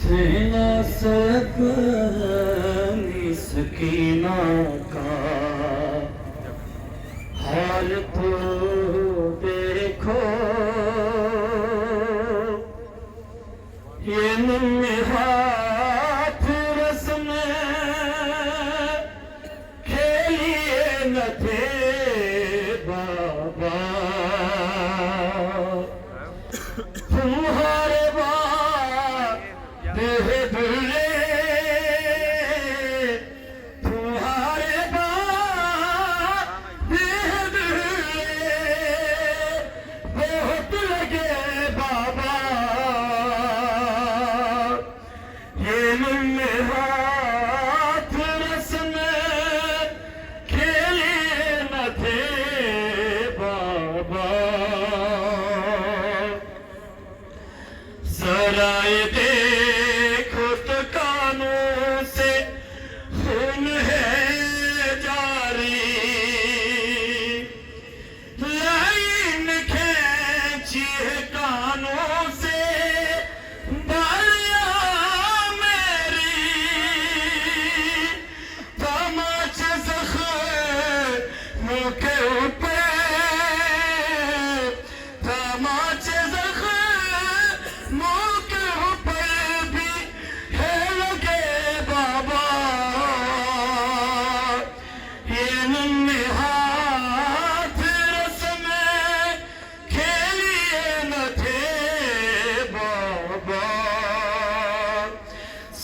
सेना सकनी सकीना का हाल तो देखो, ये निम्न हाथ रस्म खेलिए न थे बाबा, तुम्हारे भूले तुम्हारे बहुत लगे बाबा, ये निम्न हाथ रस्म खेले न थे बाबा, सराय देखो तो कानों से खून है जारी, लाइन खींची है कानों से बालियां मेरी, तमाचे ज़ख्मों के ऊपर तमाचे ज़ख्मों के ऊपर भी है लगे बाबा, ये निम्न हाथ रस्म खेलिए न थे बाबा,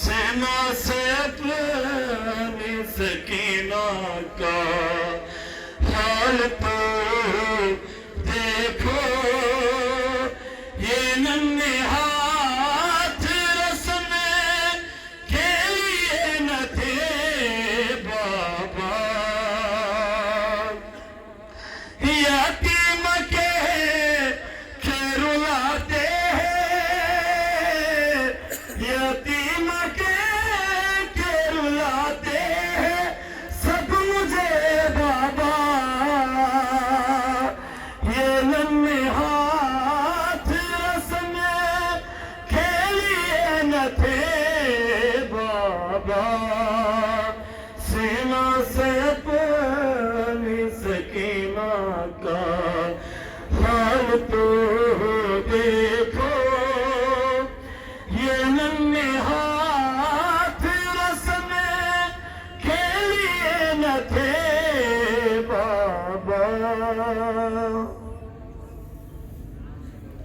सेना से अपनी सकीना का हाल तो देखो, ये निम्न हाथ रस्म खेलिए न थे बाबा, यतीम के रुलाते हैं, यतीम के रुलाते हैं सब मुझे बाबा, ये लम्बे हाथ रस्म खेलिए न थे बाबा, सेना से अपनी सकीना का हाल तो